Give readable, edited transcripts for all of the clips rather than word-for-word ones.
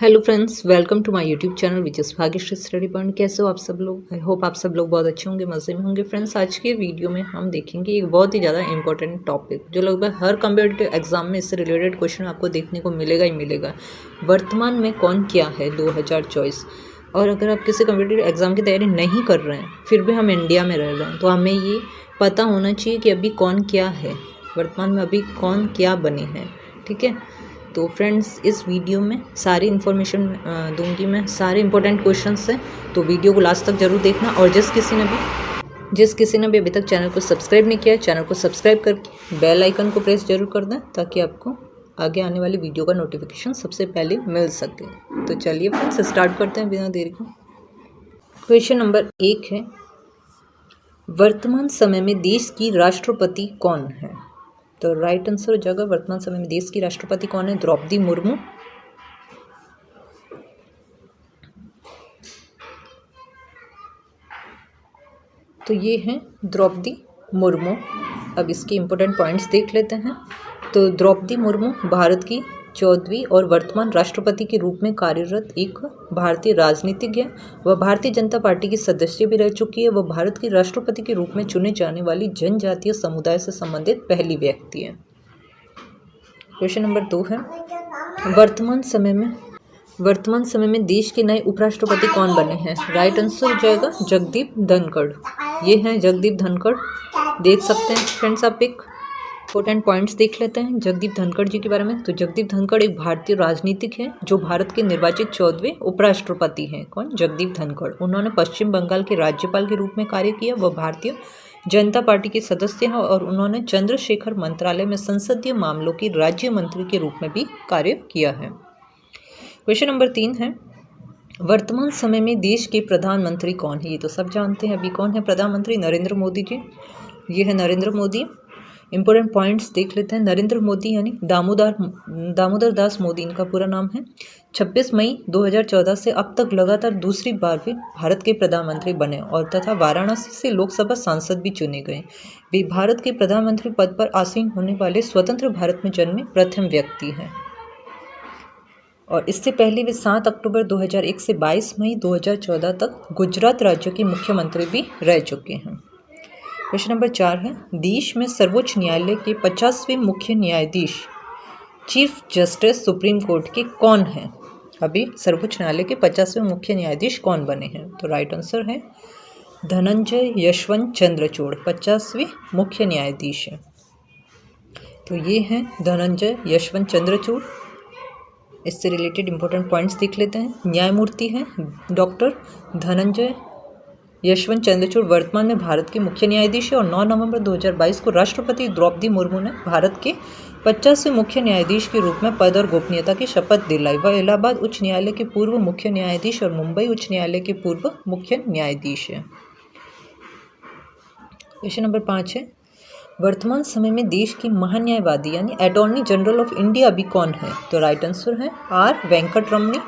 Hello friends, welcome to my YouTube channel which is Bhagyashree study point. कैसे हो आप सब लोग? आई होप आप सब लोग बहुत अच्छे होंगे, मज़े में होंगे। फ्रेंड्स, आज के वीडियो में हम देखेंगे एक बहुत ही ज़्यादा इंपॉर्टेंट टॉपिक जो लगभग हर कम्पिटिटिव एग्जाम में इससे रिलेटेड क्वेश्चन आपको देखने को मिलेगा ही मिलेगा। वर्तमान में कौन क्या है 2024। और अगर आप किसी कम्पिटिटिव एग्जाम की तैयारी नहीं कर रहे हैं, फिर भी हम इंडिया में रह रहे हैं, तो हमें ये पता होना चाहिए कि अभी कौन क्या है, वर्तमान में अभी कौन क्या बने हैं। ठीक है, तो फ्रेंड्स इस वीडियो में सारी इन्फॉर्मेशन दूंगी मैं, सारे इंपॉर्टेंट क्वेश्चन हैं, तो वीडियो को लास्ट तक जरूर देखना। और जिस किसी ने भी अभी तक चैनल को सब्सक्राइब नहीं किया है, चैनल को सब्सक्राइब करके बेल आइकन को प्रेस जरूर कर दें ताकि आपको आगे आने वाली वीडियो का नोटिफिकेशन सबसे पहले मिल सके। तो चलिए फ्रेंड्स स्टार्ट करते हैं बिना देरी को। क्वेश्चन नंबर 1 है, वर्तमान समय में देश की राष्ट्रपति कौन है? तो राइट आंसर हो जाएगा वर्तमान समय में देश की राष्ट्रपति कौन है? द्रौपदी मुर्मू। तो ये हैं द्रौपदी मुर्मू। अब इसके इम्पोर्टेंट पॉइंट्स देख लेते हैं। तो द्रौपदी मुर्मू भारत की 14वीं और वर्तमान राष्ट्रपति के रूप में कार्यरत एक भारतीय राजनीतिज्ञ है। वह भारतीय जनता पार्टी की सदस्य भी रह चुकी है। वह भारत की राष्ट्रपति के रूप में चुने जाने वाली जनजातीय समुदाय से संबंधित पहली व्यक्ति है। क्वेश्चन नंबर 2 है, वर्तमान समय में देश के नए उपराष्ट्रपति कौन बने हैं? राइट आंसर हो जाएगा जगदीप धनखड़। ये हैं जगदीप धनखड़, देख सकते हैं फ्रेंड्स आप। एक इंपॉर्टेंट पॉइंट्स देख लेते हैं जगदीप धनखड़ जी के बारे में। तो जगदीप धनखड़ एक भारतीय राजनीतिक हैं जो भारत के निर्वाचित 14वें उपराष्ट्रपति हैं। कौन? जगदीप धनखड़। उन्होंने पश्चिम बंगाल के राज्यपाल के रूप में कार्य किया। वह भारतीय जनता पार्टी के सदस्य हैं और उन्होंने चंद्रशेखर मंत्रालय में संसदीय मामलों के राज्य मंत्री के रूप में भी कार्य किया है। क्वेश्चन नंबर 3 है, वर्तमान समय में देश के प्रधानमंत्री कौन है? ये तो सब जानते हैं। अभी कौन है प्रधानमंत्री? नरेंद्र मोदी जी। ये है नरेंद्र मोदी। इंपॉर्टेंट पॉइंट्स देख लेते हैं। नरेंद्र मोदी यानी दामोदर दास मोदी इनका पूरा नाम है। 26 मई 2014 से अब तक लगातार दूसरी बार भी भारत के प्रधानमंत्री बने और तथा वाराणसी से लोकसभा सांसद भी चुने गए। वे भारत के प्रधानमंत्री पद पर आसीन होने वाले स्वतंत्र भारत में जन्मे प्रथम व्यक्ति हैं। और इससे पहले वे 7 अक्टूबर 2001 से 22 मई 2014 तक गुजरात राज्य के मुख्यमंत्री भी रह चुके हैं। क्वेश्चन नंबर 4 है, देश में सर्वोच्च न्यायालय के 50वें मुख्य न्यायाधीश चीफ जस्टिस सुप्रीम कोर्ट के कौन हैं? अभी सर्वोच्च न्यायालय के 50वें मुख्य न्यायाधीश कौन बने हैं? तो राइट आंसर है धनंजय यशवंत चंद्रचूड़ 50वें मुख्य न्यायाधीश हैं। तो ये हैं धनंजय यशवंत चंद्रचूड़। इससे रिलेटेड इंपॉर्टेंट पॉइंट्स देख लेते हैं। न्यायमूर्ति हैं डॉक्टर धनंजय यशवंत चंद्रचूड़ वर्तमान में भारत के मुख्य न्यायाधीश है और 9 नवंबर 2022 को राष्ट्रपति द्रौपदी मुर्मू ने भारत के 50वें मुख्य न्यायाधीश के रूप में पद और गोपनीयता की शपथ दिलाई। वह इलाहाबाद उच्च न्यायालय के पूर्व मुख्य न्यायाधीश और मुंबई उच्च न्यायालय के पूर्व मुख्य न्यायाधीश है। क्वेश्चन नंबर 5 है, वर्तमान समय में देश के महान्यायवादी यानी अटॉर्नी जनरल ऑफ इंडिया अभी कौन है? तो राइट आंसर है आर वेंकटरमणी।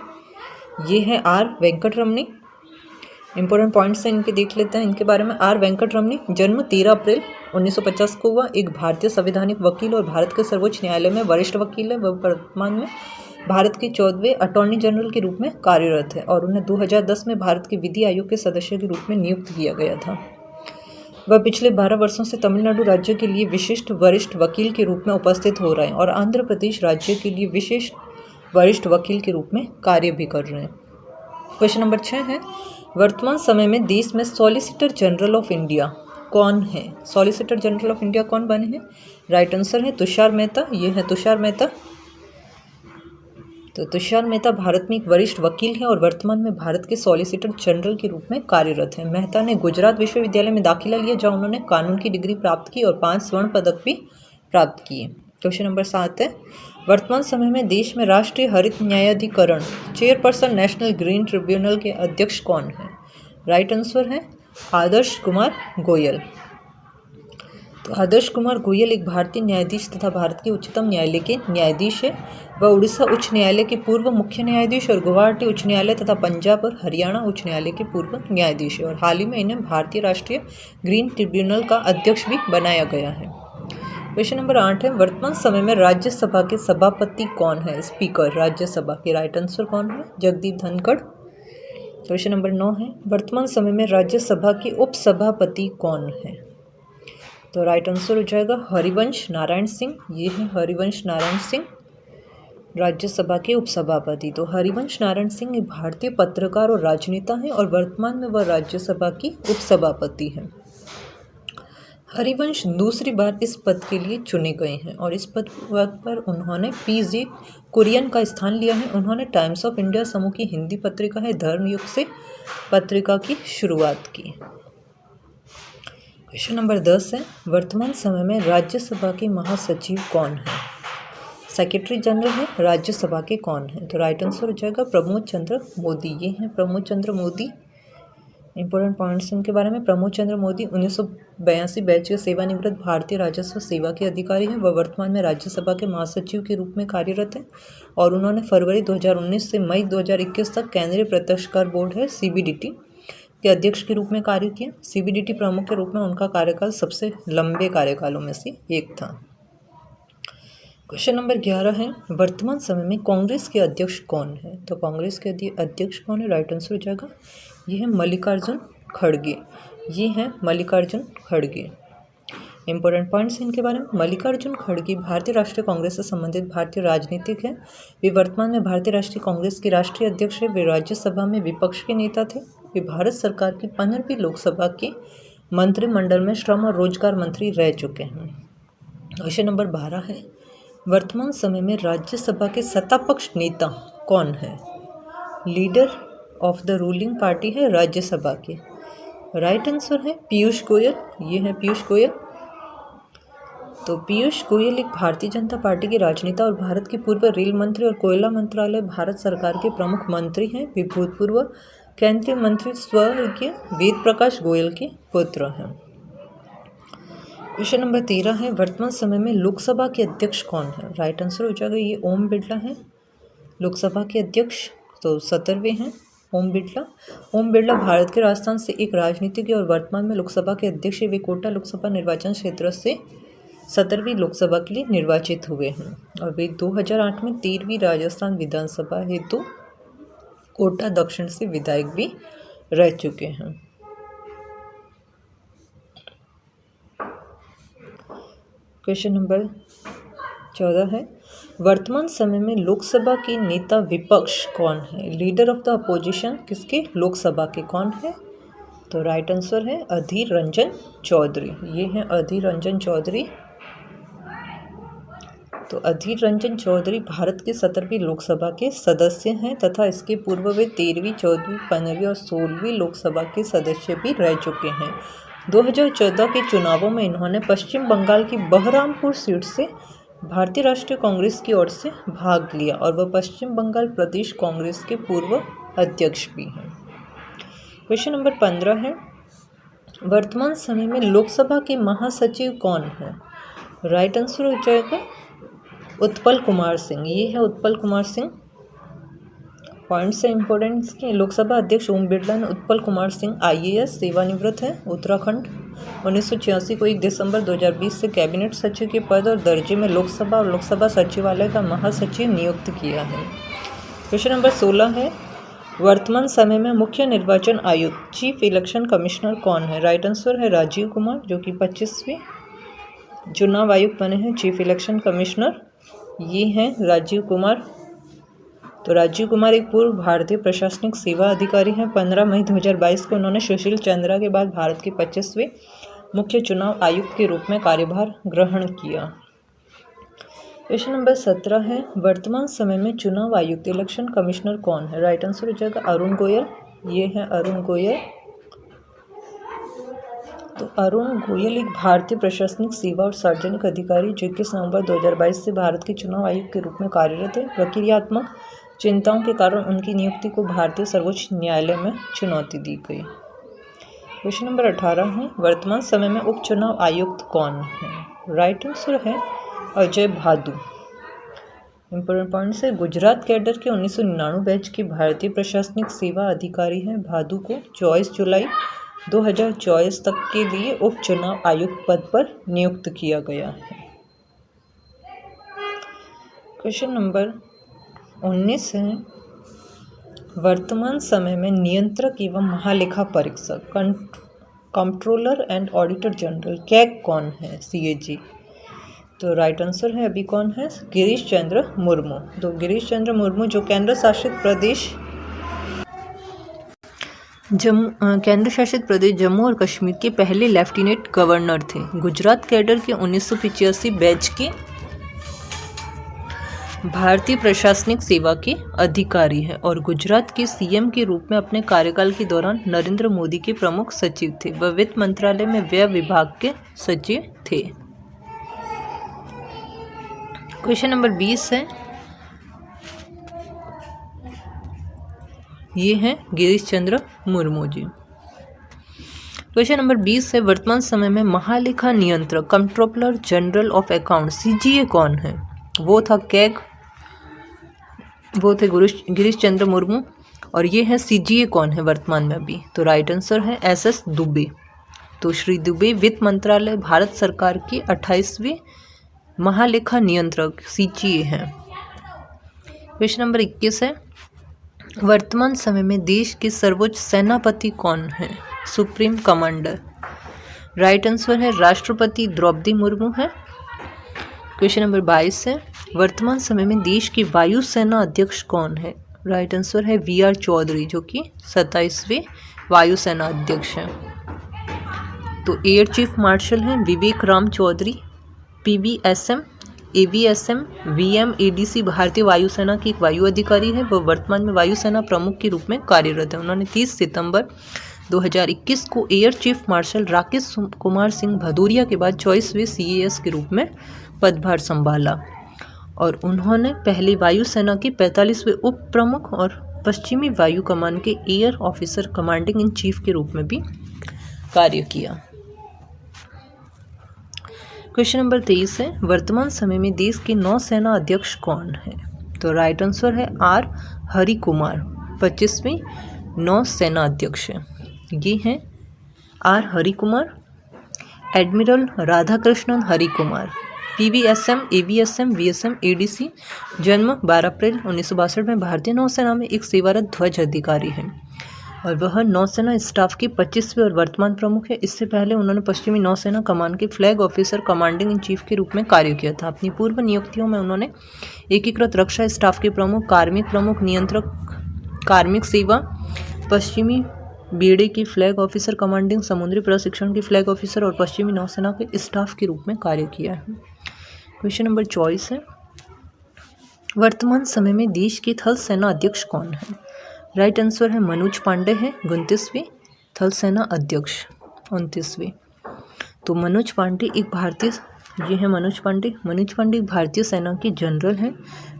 ये है आर वेंकटरमणी। इंपॉर्टेंट पॉइंट्स हैं इनके, देख लेते हैं इनके बारे में। आर वेंकटरमणी जन्म 13 अप्रैल 1950 को हुआ। एक भारतीय संवैधानिक वकील और भारत के सर्वोच्च न्यायालय में वरिष्ठ वकील है। वह वर्तमान में भारत के 14वें अटॉर्नी जनरल के रूप में कार्यरत है और उन्हें 2010 में भारत के विधि आयोग के सदस्य के रूप में नियुक्त किया गया था। वह पिछले 12 वर्षों से तमिलनाडु राज्य के लिए विशिष्ट वरिष्ठ वकील के रूप में उपस्थित हो रहे हैं और आंध्र प्रदेश राज्य के लिए विशिष्ट वरिष्ठ वकील के रूप में कार्य भी कर रहे हैं। क्वेश्चन नंबर 6 है, वर्तमान समय में देश में सॉलिसिटर जनरल ऑफ इंडिया कौन है? सॉलिसिटर जनरल ऑफ इंडिया कौन बने हैं? राइट आंसर है तुषार मेहता। ये है तुषार मेहता। तो तुषार मेहता भारत में एक वरिष्ठ वकील हैं और वर्तमान में भारत के सॉलिसिटर जनरल के रूप में कार्यरत हैं। मेहता ने गुजरात विश्वविद्यालय में दाखिला लिया जहां उन्होंने कानून की डिग्री प्राप्त की और 5 स्वर्ण पदक भी प्राप्त किए। क्वेश्चन नंबर 7 है, वर्तमान समय में देश में राष्ट्रीय हरित न्यायाधिकरण चेयरपर्सन नेशनल ग्रीन ट्रिब्यूनल के अध्यक्ष कौन है? राइट आंसर है आदर्श कुमार गोयल। तो आदर्श कुमार गोयल एक भारतीय न्यायाधीश तथा भारत के उच्चतम न्यायालय के न्यायाधीश है। वह उड़ीसा उच्च न्यायालय के पूर्व मुख्य न्यायाधीश और गुवाहाटी उच्च न्यायालय तथा पंजाब और हरियाणा उच्च न्यायालय के पूर्व न्यायाधीश है और हाल ही में इन्हें भारतीय राष्ट्रीय ग्रीन ट्रिब्यूनल का अध्यक्ष भी बनाया गया है। क्वेश्चन नंबर 8 है, वर्तमान समय में राज्यसभा के सभापति कौन है? स्पीकर राज्यसभा के। राइट आंसर कौन है? जगदीप धनखड़। क्वेश्चन नंबर 9 है, वर्तमान समय में राज्यसभा के उपसभापति कौन है? तो राइट आंसर हो जाएगा हरिवंश नारायण सिंह। ये है हरिवंश नारायण सिंह राज्यसभा के उपसभापति। तो हरिवंश नारायण सिंह एक भारतीय पत्रकार और राजनेता हैं और वर्तमान में वह राज्यसभा की उपसभापति हैं। हरिवंश दूसरी बार इस पद के लिए चुने गए हैं और इस पद पर उन्होंने पीजे कुरियन का स्थान लिया है। उन्होंने टाइम्स ऑफ इंडिया समूह की हिंदी पत्रिका है धर्मयुग से पत्रिका की शुरुआत की। क्वेश्चन नंबर 10 है, वर्तमान समय में राज्यसभा के महासचिव कौन है? सेक्रेटरी जनरल है राज्यसभा के कौन है? तो राइट आंसर हो जाएगा प्रमोद चंद्र मोदी। ये हैं प्रमोद चंद्र मोदी। इंपॉर्टेंट पॉइंट्स इनके बारे में, प्रमोद चंद्र मोदी 1982 बैच के सेवानिवृत्त भारतीय राजस्व सेवा के अधिकारी हैं। वह वर्तमान में राज्यसभा के महासचिव के रूप में कार्यरत हैं और उन्होंने फरवरी 2019 से मई 2021 तक केंद्रीय प्रत्यक्ष कर बोर्ड है CBDT के अध्यक्ष के रूप में कार्य किया। CBDT प्रमुख के रूप में उनका कार्यकाल सबसे लंबे कार्यकालों में से एक था। क्वेश्चन नंबर 11 है, वर्तमान समय में कांग्रेस के अध्यक्ष कौन है? तो कांग्रेस के अध्यक्ष कौन है? राइट आंसर हो जाएगा ये है मल्लिकार्जुन खड़गे। ये हैं मल्लिकार्जुन खड़गे। इंपॉर्टेंट पॉइंट्स इनके बारे में, मल्लिकार्जुन खड़गे भारतीय राष्ट्रीय कांग्रेस से संबंधित भारतीय राजनीतिक हैं। वे वर्तमान में भारतीय राष्ट्रीय कांग्रेस के राष्ट्रीय अध्यक्ष हैं। वे राज्यसभा में विपक्ष के नेता थे। वे भारत सरकार की 15वीं लोकसभा के मंत्रिमंडल में श्रम और रोजगार मंत्री रह चुके हैं। क्वेश्चन नंबर 12 है, वर्तमान समय में राज्यसभा के सत्तापक्ष नेता कौन है? Leader of the ruling party है राज्यसभा के। राइट आंसर है पीयूष गोयल। ये है पीयूष गोयल। तो पीयूष गोयल एक भारतीय जनता पार्टी के राजनेता और भारत के पूर्व रेल मंत्री और कोयला मंत्रालय भारत सरकार के प्रमुख मंत्री हैं। वे भूतपूर्व केंद्रीय मंत्री स्वर्गीय वेद प्रकाश गोयल के पुत्र हैं। क्वेश्चन नंबर 13 है, वर्तमान समय में लोकसभा के अध्यक्ष कौन है? राइट आंसर हो जाएगा ये ओम बिरला है लोकसभा के अध्यक्ष। तो 17वें हैं ओम बिरला। ओम बिरला भारत के राजस्थान से एक राजनीतिज्ञ और वर्तमान में लोकसभा के अध्यक्ष। वे कोटा लोकसभा निर्वाचन क्षेत्र से 17वीं लोकसभा के लिए निर्वाचित हुए हैं और वे 2008 में 13वीं राजस्थान विधानसभा हेतु कोटा दक्षिण से विधायक भी रह चुके हैं। क्वेश्चन नंबर 14 है, वर्तमान समय में लोकसभा के नेता विपक्ष कौन है? लीडर ऑफ द अपोजिशन किसके? लोकसभा के कौन है? तो राइट आंसर है अधीर रंजन चौधरी। ये हैं अधीर रंजन चौधरी। तो अधीर रंजन चौधरी भारत के 17वीं लोकसभा के सदस्य हैं तथा इसके पूर्व वे 13वीं, 14वीं, 15वीं और 16वीं लोकसभा के सदस्य भी रह चुके हैं। 2014 के चुनावों में इन्होंने पश्चिम बंगाल की बहरामपुर सीट से भारतीय राष्ट्रीय कांग्रेस की ओर से भाग लिया और वह पश्चिम बंगाल प्रदेश कांग्रेस के पूर्व अध्यक्ष भी हैं। क्वेश्चन नंबर 15 है, वर्तमान समय में लोकसभा के महासचिव कौन है? राइट आंसर हो जाएगा उत्पल कुमार सिंह। ये है उत्पल कुमार सिंह। पॉइंट्स है इंपॉर्टेंट के, लोकसभा अध्यक्ष ओम बिरला ने उत्पल कुमार सिंह IAS सेवानिवृत्त है उत्तराखंड। 1986 को 1 दिसंबर 2020 से कैबिनेट सचिव के पद और दर्जे में लोकसभा और लोकसभा सचिवालय का महासचिव नियुक्त किया है। क्वेश्चन नंबर 16 है, वर्तमान समय में मुख्य निर्वाचन आयुक्त चीफ इलेक्शन कमिश्नर कौन है? राइट आंसर है राजीव कुमार, जो कि 25वें चुनाव आयुक्त बने हैं चीफ इलेक्शन कमिश्नर। ये हैं राजीव कुमार। तो राजीव कुमार एक पूर्व भारतीय प्रशासनिक सेवा अधिकारी हैं। 15 मई 2022 को उन्होंने सुशील चंद्रा के बाद भारत के 25वें मुख्य चुनाव आयुक्त के रूप में कार्यभार ग्रहण किया। क्वेश्चन नंबर 17 है, वर्तमान समय में चुनाव आयुक्त इलेक्शन कमिश्नर कौन है? राइट आंसर हो जाएगा अरुण गोयल। ये है अरुण गोयल। तो अरुण गोयल एक भारतीय प्रशासनिक सेवा और सार्वजनिक अधिकारी जो 21 नवंबर 2022 से भारत के चुनाव आयुक्त के रूप में कार्यरत है। प्रक्रियात्मक चिंताओं के कारण उनकी नियुक्ति को भारतीय सर्वोच्च न्यायालय में चुनौती दी गई। क्वेश्चन नंबर 18 है, वर्तमान समय में उपचुनाव आयुक्त कौन है? राइट आंसर है अजय भादु। इंपॉर्टेंट पॉइंट्स है, गुजरात कैडर के 1999 बैच के भारतीय प्रशासनिक सेवा अधिकारी हैं। भादु को 24 जुलाई 2024 तक के लिए उपचुनाव आयुक्त पद पर नियुक्त किया गया है। क्वेश्चन नंबर 19 है, वर्तमान समय में नियंत्रक एवं महालेखा परीक्षक controller and auditor general CAG कौन है? CAG। तो राइट आंसर है अभी कौन है? गिरीश चंद्र मुर्मू। तो गिरीश चंद्र मुर्मू जो केंद्र शासित प्रदेश जम्मू और कश्मीर के पहले लेफ्टिनेंट गवर्नर थे। गुजरात कैडर के 1985 बैच के भारतीय प्रशासनिक सेवा के अधिकारी हैं और गुजरात के CM के रूप में अपने कार्यकाल के दौरान नरेंद्र मोदी के प्रमुख सचिव थे। वह वित्त मंत्रालय में व्यय विभाग के सचिव थे। क्वेश्चन नंबर 20 है, ये हैं गिरीश चंद्र मुर्मू जी। क्वेश्चन नंबर 20 है, वर्तमान समय में महालेखा नियंत्रक controller general of account CGA कौन है? वो था कैग, वो थे गिरीश चंद्र मुर्मू, और ये है CGA कौन है वर्तमान में अभी? तो राइट आंसर है SS दुबे। तो श्री दुबे वित्त मंत्रालय भारत सरकार के 28वें महालेखा नियंत्रक CGA हैं। क्वेश्चन नंबर 21 है, वर्तमान समय में देश के सर्वोच्च सेनापति कौन है? Supreme commander. राइट आंसर है राष्ट्रपति द्रौपदी मुर्मू है। क्वेश्चन नंबर 22 है, वर्तमान समय में देश के वायुसेना अध्यक्ष कौन है? राइट आंसर है VR चौधरी जो कि 27वें वायुसेना अध्यक्ष हैं। तो एयर चीफ मार्शल हैं विवेक Ram Chaudhary. PVSM, AVSM, VM, ADC भारतीय वायुसेना की एक वायु अधिकारी है। वह वर्तमान में वायुसेना प्रमुख के रूप में कार्यरत है। उन्होंने 30 सितंबर 2021 को air chief marshal Rakesh Kumar Singh Bhadauria के बाद 24वें CAS के रूप में पदभार संभाला और उन्होंने पहले वायुसेना के 45वें उप प्रमुख और पश्चिमी वायु कमान के air officer commanding in chief के रूप में भी कार्य किया। क्वेश्चन नंबर 23 है, वर्तमान समय में देश के नौसेना अध्यक्ष कौन है? तो राइट आंसर है R हरि कुमार, 25वें नौसेना अध्यक्ष है। ये हैं R Hari Kumar. Admiral Radhakrishnan Hari Kumar. PVSM, AVSM, VSM, ADC। जन्म 12 अप्रैल 1962 में। भारतीय नौसेना में एक सेवारत ध्वज अधिकारी है और वह नौसेना स्टाफ के 25वें और वर्तमान प्रमुख है। इससे पहले उन्होंने पश्चिमी नौसेना कमान के flag officer commanding in chief के रूप में कार्य किया था। अपनी पूर्व नियुक्तियों में उन्होंने एकीकृत रक्षा स्टाफ के प्रमुख, नियंत्रक, कार्मिक सेवा, पश्चिमी बेड़े के फ्लैग ऑफिसर कमांडिंग, समुद्री प्रशिक्षण के फ्लैग ऑफिसर और पश्चिमी नौसेना के स्टाफ के रूप में कार्य किया है। क्वेश्चन नंबर 24 है, वर्तमान समय में देश के थल सेना अध्यक्ष कौन है? राइट आंसर है मनोज पांडे हैं, 29वें थल सेना अध्यक्ष, 29वें। तो मनोज पांडे एक भारतीय, ये है मनोज पांडे एक भारतीय सेना के जनरल हैं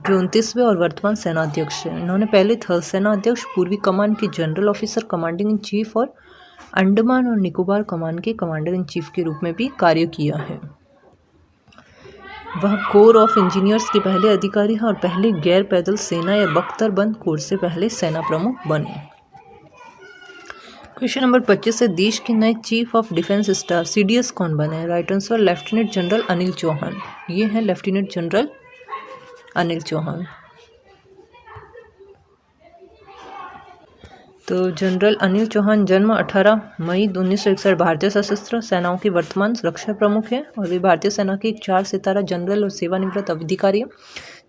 जो 29वें और वर्तमान सेना अध्यक्ष हैं। इन्होंने पहले थल सेना अध्यक्ष, पूर्वी कमान के general officer commanding in chief और अंडमान और निकोबार कमान के कमांडर इन चीफ के रूप में भी कार्य किया है। वह कोर ऑफ इंजीनियर्स के पहले अधिकारी हैं और पहले गैर पैदल सेना या बख्तरबंद कोर से पहले सेना प्रमुख बने। क्वेश्चन नंबर 25 है, देश के नए chief of defence staff CDS कौन बने हैं? Right answer lieutenant general Anil Chauhan. ये हैं लेफ्टिनेंट जनरल अनिल चौहान। तो जनरल अनिल चौहान जन्म 18 मई 1961, भारतीय सशस्त्र सेनाओं के वर्तमान रक्षा प्रमुख हैं और वे भारतीय सेना के एक 4 सितारा जनरल और सेवानिवृत्त अधिकारी हैं।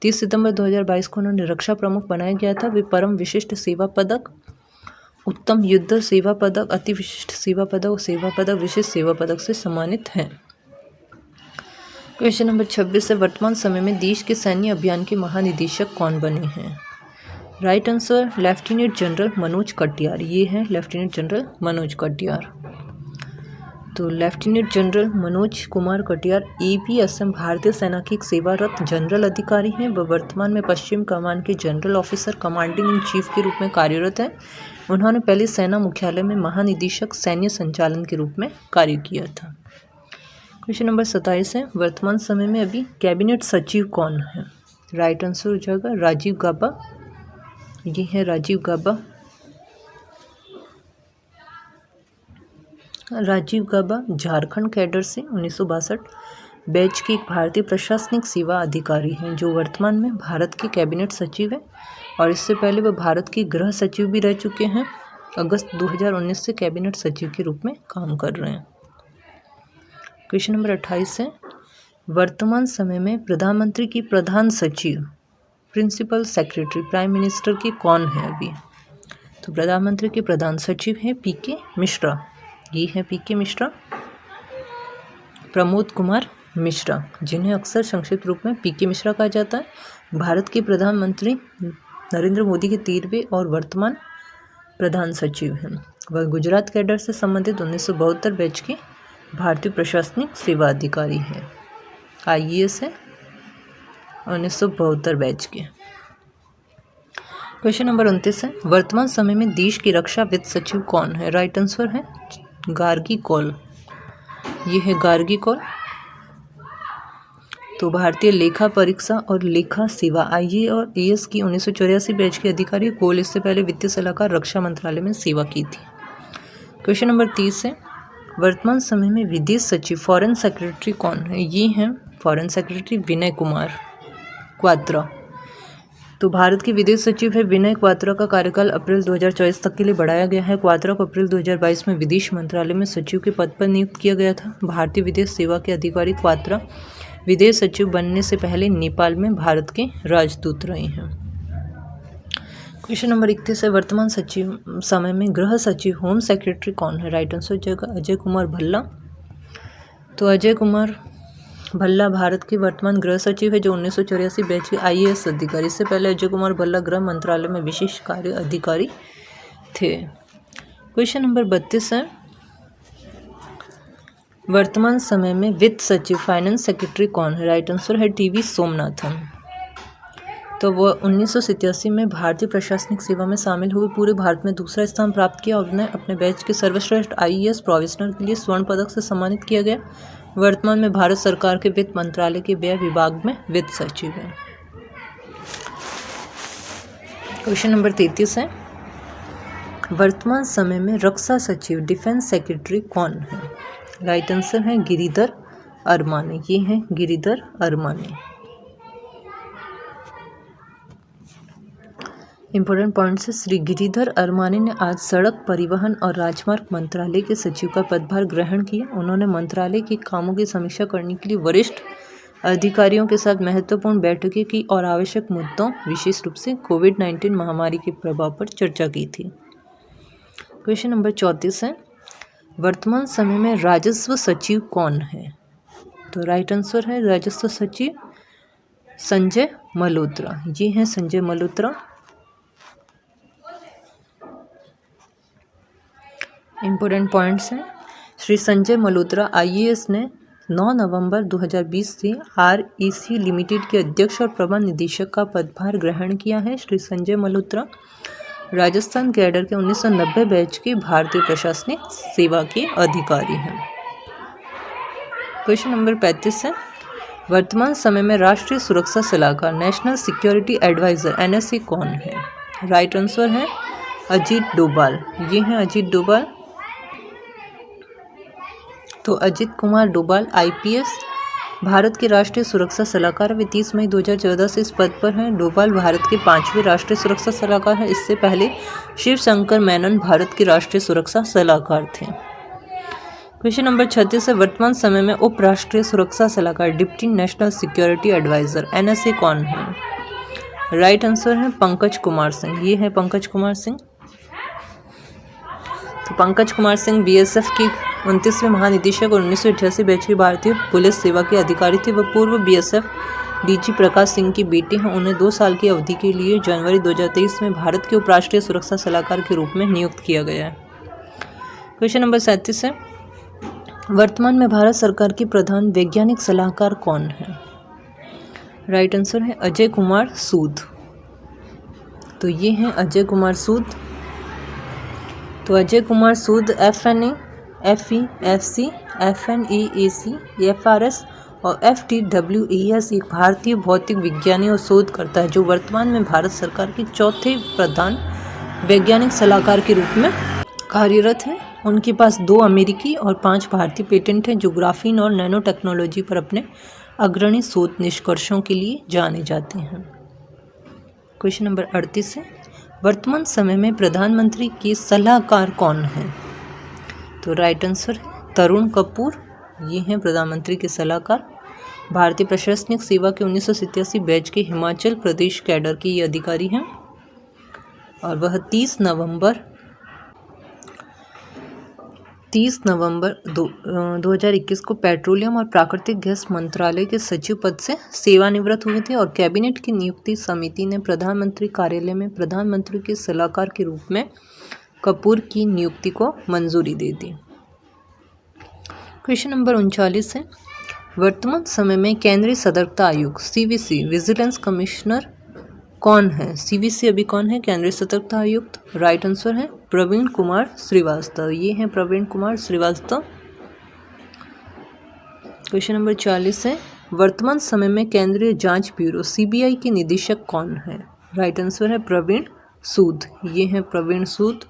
30 सितंबर 2022 को उन्होंने रक्षा प्रमुख बनाया गया था। वे परम विशिष्ट सेवा पदक, उत्तम युद्ध सेवा पदक, अति विशिष्ट सेवा पदक और सेवा पदक, विशिष्ट सेवा पदक से सम्मानित हैं। क्वेश्चन नंबर 26 है, वर्तमान समय में देश के सैन्य अभियान के महानिदेशक कौन बने हैं? Right answer lieutenant general Manoj Katiyar. ये हैं लेफ्टिनेंट जनरल मनोज कटियार। तो lieutenant general Manoj Kumar Katiyar AVSM भारतीय सेना के एक सेवारत जनरल अधिकारी हैं। वह वर्तमान में पश्चिम कमान के general officer commanding in chief के रूप में कार्यरत हैं। उन्होंने पहले सेना मुख्यालय में महानिदेशक सैन्य संचालन के रूप में कार्य किया था। क्वेश्चन नंबर 27 है, वर्तमान समय में अभी कैबिनेट सचिव कौन है? राइट आंसर हो जाएगा राजीव गाबा। ये है राजीव गाबा। राजीव गाबा झारखंड कैडर से 1962, बैच की एक भारतीय प्रशासनिक सेवा अधिकारी हैं जो वर्तमान में भारत के कैबिनेट सचिव हैं और इससे पहले वह भारत के गृह सचिव भी रह चुके हैं। अगस्त 2019 से कैबिनेट सचिव के रूप में काम कर रहे हैं। क्वेश्चन नंबर 28 है, वर्तमान समय में प्रधानमंत्री की प्रधान सचिव प्रिंसिपल सेक्रेटरी प्राइम मिनिस्टर के कौन है अभी? तो प्रधानमंत्री के प्रधान सचिव हैं पीके मिश्रा। ये है पीके मिश्रा, प्रमोद कुमार मिश्रा, जिन्हें अक्सर संक्षिप्त रूप में पीके मिश्रा कहा जाता है। भारत के प्रधानमंत्री नरेंद्र मोदी के 13वें और वर्तमान प्रधान सचिव हैं। वह गुजरात कैडर से संबंधित 1972 बैच के भारतीय प्रशासनिक सेवा अधिकारी है। IAS है 1972 बैच के। क्वेश्चन नंबर 29 है, वर्तमान समय में देश की रक्षा वित्त सचिव कौन है? राइट आंसर है गार्गी कौल। ये है गार्गी कौल। तो भारतीय लेखा परीक्षा और लेखा सेवा IA और AS की 1984 बैच के अधिकारी कौल इससे पहले वित्तीय सलाहकार रक्षा मंत्रालय में सेवा की थी। क्वेश्चन नंबर 30 है, वर्तमान समय में विदेश सचिव फॉरेन सेक्रेटरी कौन है? ये हैं फॉरेन सेक्रेटरी विनय कुमार क्वात्रा। तो भारत के विदेश सचिव है विनय क्वात्रा का कार्यकाल अप्रैल 2024 तक के लिए बढ़ाया गया है। क्वात्रा को अप्रैल 2022 में विदेश मंत्रालय में सचिव के पद पर नियुक्त किया गया था। भारतीय विदेश सेवा के अधिकारी क्वात्रा विदेश सचिव बनने से पहले नेपाल में भारत के राजदूत रहे हैं। क्वेश्चन नंबर 31 है, वर्तमान सचिव समय में गृह सचिव होम सेक्रेटरी कौन है? राइट आंसर जाएगा अजय कुमार भल्ला। तो अजय कुमार भल्ला भारत के वर्तमान गृह सचिव है जो 1984 बैच के IAS अधिकारी। इससे पहले अजय कुमार भल्ला गृह मंत्रालय में विशेष कार्य अधिकारी थे। क्वेश्चन नंबर 32 है, वर्तमान समय में वित्त सचिव फाइनेंस सेक्रेटरी कौन है? राइट आंसर है TV सोमनाथन। तो वह 1987 में भारतीय प्रशासनिक सेवा में शामिल हुए, पूरे भारत में दूसरा स्थान प्राप्त किया और उन्हें अपने बैच के सर्वश्रेष्ठ IAS प्रोफेशनल के लिए स्वर्ण पदक से सम्मानित किया गया। वर्तमान में भारत सरकार के वित्त मंत्रालय के व्यय विभाग में वित्त सचिव हैं। क्वेश्चन नंबर 33 है, वर्तमान समय में रक्षा सचिव डिफेंस सेक्रेटरी कौन है? राइट आंसर है गिरिधर अरमाने। ये हैं गिरिधर अरमाने। इंपॉर्टेंट पॉइंट्स है, श्री गिरिधर अरमाने ने आज सड़क परिवहन और राजमार्ग मंत्रालय के सचिव का पदभार ग्रहण किया। उन्होंने मंत्रालय के कामों की समीक्षा करने के लिए वरिष्ठ अधिकारियों के साथ महत्वपूर्ण बैठकें की और आवश्यक मुद्दों, विशेष रूप से कोविड-19 महामारी के प्रभाव पर चर्चा की थी। क्वेश्चन नंबर 34 है, वर्तमान समय में राजस्व सचिव कौन है? तो राइट आंसर है राजस्व सचिव संजय मल्होत्रा। ये हैं संजय मल्होत्रा। इम्पोर्टेंट पॉइंट्स हैं, श्री संजय मल्होत्रा IAS ने 9 नवंबर 2020 से REC लिमिटेड के अध्यक्ष और प्रबंध निदेशक का पदभार ग्रहण किया है। श्री संजय मल्होत्रा राजस्थान कैडर के 1990 बैच के भारतीय प्रशासनिक सेवा के अधिकारी हैं। क्वेश्चन नंबर 35 है, वर्तमान समय में राष्ट्रीय सुरक्षा सलाहकार नेशनल सिक्योरिटी एडवाइजर NSA कौन है? राइट आंसर है अजीत डोभाल। ये हैं अजीत डोभाल। तो अजीत कुमार डोभाल IPS भारत के राष्ट्रीय सुरक्षा सलाहकार वे 30 मई 2014 से इस पद पर हैं। डोभाल भारत के 5वें राष्ट्रीय सुरक्षा सलाहकार हैं। इससे पहले शिव शंकर मेनन भारत के राष्ट्रीय सुरक्षा सलाहकार थे। क्वेश्चन नंबर 36 है, वर्तमान समय में उप राष्ट्रीय सुरक्षा सलाहकार deputy national security adviser NSA कौन है? राइट आंसर है पंकज कुमार सिंह। ये है पंकज कुमार सिंह। तो पंकज कुमार सिंह BSF के 29वें महानिदेशक और 1988 बैच की भारतीय पुलिस सेवा के अधिकारी थे। वह पूर्व BSF DG प्रकाश सिंह की बेटी हैं। उन्हें 2 साल की अवधि के लिए जनवरी 2023 में भारत के उपराष्ट्रीय सुरक्षा सलाहकार के रूप में नियुक्त किया गया है। क्वेश्चन नंबर 37 है, वर्तमान में भारत सरकार के प्रधान वैज्ञानिक सलाहकार कौन है? राइट आंसर है अजय कुमार सूद। तो ये हैं अजय कुमार सूद। तो अजय कुमार सूद FNA, FE, FC, FNAAC, FRS और FTWES एक भारतीय भौतिक विज्ञानी और शोधकर्ता है जो वर्तमान में भारत सरकार के 4थे प्रधान वैज्ञानिक सलाहकार के रूप में कार्यरत है उनके पास 2 अमेरिकी और 5 भारतीय पेटेंट हैं जो ग्राफीन और नैनो टेक्नोलॉजी पर अपने अग्रणी शोध निष्कर्षों के लिए जाने जाते हैं। क्वेश्चन नंबर 38 है, वर्तमान समय में प्रधानमंत्री के सलाहकार कौन हैं? तो राइट आंसर है तरुण कपूर, ये हैं प्रधानमंत्री के सलाहकार। भारतीय प्रशासनिक सेवा के 1987 बैच के हिमाचल प्रदेश कैडर के ये अधिकारी हैं और वह 30 नवंबर 2021 को पेट्रोलियम और प्राकृतिक गैस मंत्रालय के सचिव पद से सेवानिवृत्त हुए थे और कैबिनेट की नियुक्ति समिति ने प्रधानमंत्री कार्यालय में प्रधानमंत्री के सलाहकार के रूप में कपूर की नियुक्ति को मंजूरी दे दी। क्वेश्चन नंबर 39 है, वर्तमान समय में केंद्रीय सतर्कता आयुक्त CVC विजिलेंस कमिश्नर कौन है? CVC अभी कौन है? केंद्रीय सतर्कता आयुक्त। राइट आंसर है प्रवीण कुमार श्रीवास्तव, ये हैं प्रवीण कुमार श्रीवास्तव। क्वेश्चन नंबर 40 है, वर्तमान समय में केंद्रीय जांच ब्यूरो CBI के निदेशक कौन है? राइट आंसर है प्रवीण सूद, ये हैं प्रवीण सूद।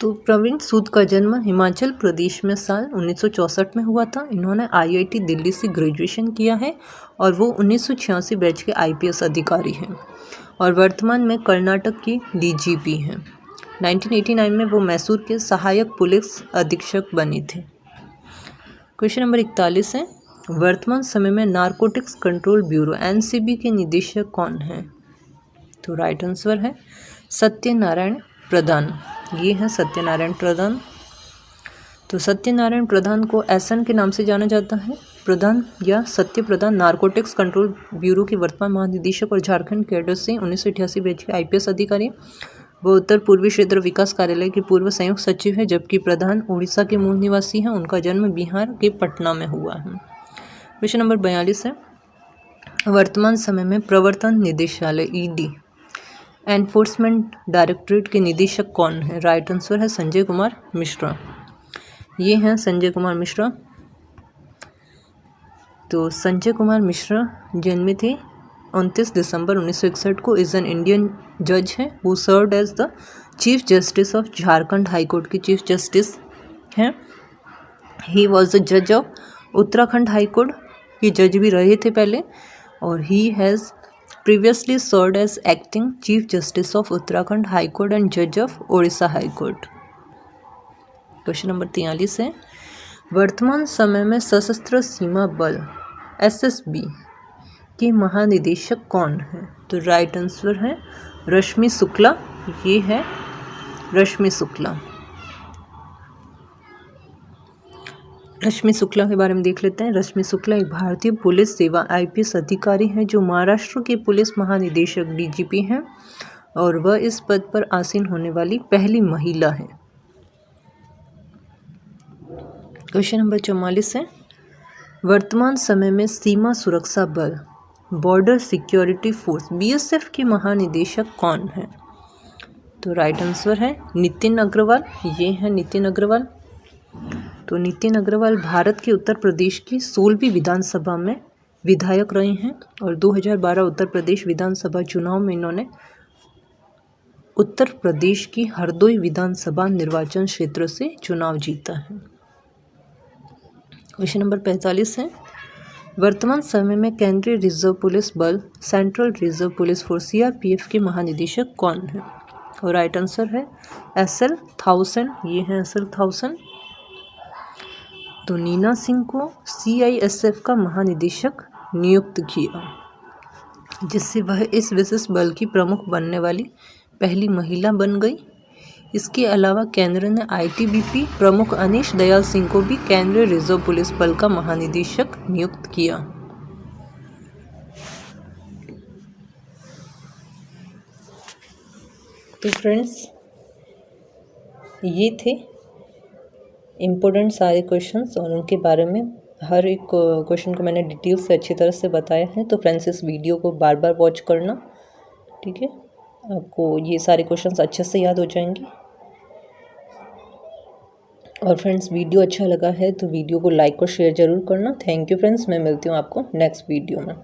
तो प्रवीण सूद का जन्म हिमाचल प्रदेश में साल 1964 में हुआ था। इन्होंने IIT दिल्ली से ग्रेजुएशन किया है और वो 1986 बैच के IPS अधिकारी हैं और वर्तमान में कर्नाटक की DGP हैं। 1989 में वो मैसूर के सहायक पुलिस अधीक्षक बने थे। क्वेश्चन नंबर 41 है, वर्तमान समय में नारकोटिक्स कंट्रोल ब्यूरो NCB के निदेशक कौन हैं? तो राइट आंसर है सत्यनारायण प्रधान, ये हैं सत्यनारायण प्रधान। तो सत्यनारायण प्रधान को SN के नाम से जाना जाता है। प्रधान या सत्य प्रधान नारकोटिक्स कंट्रोल ब्यूरो के वर्तमान महानिदेशक और झारखंड कैडर से 1988 बैच के IPS अधिकारी। वो उत्तर पूर्वी क्षेत्र विकास कार्यालय के पूर्व संयुक्त सचिव है, जबकि प्रधान उड़ीसा के मूल निवासी हैं। उनका जन्म बिहार के पटना में हुआ है। क्वेश्चन नंबर 42 है, वर्तमान समय में प्रवर्तन निदेशालय ED एनफोर्समेंट डायरेक्टरेट के निदेशक कौन है? राइट आंसर है संजय कुमार मिश्रा, ये हैं संजय कुमार मिश्रा। तो संजय कुमार मिश्रा जन्मे थे 29 दिसंबर 1961 को, इज एन इंडियन जज है who served as the chief justice of Jharkhand high court के चीफ जस्टिस हैं। ही वॉज द जज ऑफ उत्तराखंड हाई कोर्ट, ये जज भी रहे थे पहले, और he has previously served as acting Chief Justice of Uttarakhand High Court and Judge of Odisha High Court। Question number 43 है, वर्तमान समय में सशस्त्र सीमा बल SSB के महानिदेशक कौन है? तो राइट आंसर है रश्मि शुक्ला, ये है रश्मि शुक्ला। रश्मि शुक्ला के बारे में देख लेते हैं। रश्मि शुक्ला एक भारतीय पुलिस सेवा IPS अधिकारी हैं जो महाराष्ट्र के पुलिस महानिदेशक DGP हैं और वह इस पद पर आसीन होने वाली पहली महिला है। क्वेश्चन नंबर 44 है, वर्तमान समय में सीमा सुरक्षा बल बॉर्डर सिक्योरिटी फोर्स BSF के महानिदेशक कौन है? तो राइट आंसर है नितिन अग्रवाल, ये हैं नितिन अग्रवाल। तो नितिन अग्रवाल भारत के उत्तर प्रदेश की 16वीं विधानसभा में विधायक रहे हैं और 2012 उत्तर प्रदेश विधानसभा चुनाव में इन्होंने उत्तर प्रदेश की हरदोई विधानसभा निर्वाचन क्षेत्र से चुनाव जीता है। क्वेश्चन नंबर 45 है, वर्तमान समय में केंद्रीय रिजर्व पुलिस बल central reserve police force CRPF के महानिदेशक कौन है? और राइट आंसर है SL थाउसेंड, ये हैं SL थाउसेंड। तो नीना सिंह को CISF का महानिदेशक नियुक्त किया, जिससे वह इस विशेष बल की प्रमुख बनने वाली पहली महिला बन गई। इसके अलावा केंद्र ने ITBP प्रमुख अनीश दयाल सिंह को भी केंद्रीय रिजर्व पुलिस बल का महानिदेशक नियुक्त किया। तो फ्रेंड्स, ये थे इम्पोर्टेंट सारे क्वेश्चंस और उनके बारे में हर एक क्वेश्चन को मैंने डिटेल से अच्छी तरह से बताया है। तो फ्रेंड्स, इस वीडियो को बार बार वॉच करना, ठीक है? आपको ये सारे क्वेश्चंस अच्छे से याद हो जाएंगे। और फ्रेंड्स, वीडियो अच्छा लगा है तो वीडियो को लाइक और शेयर ज़रूर करना। थैंक यू फ्रेंड्स, मैं मिलती हूँ आपको नेक्स्ट वीडियो में।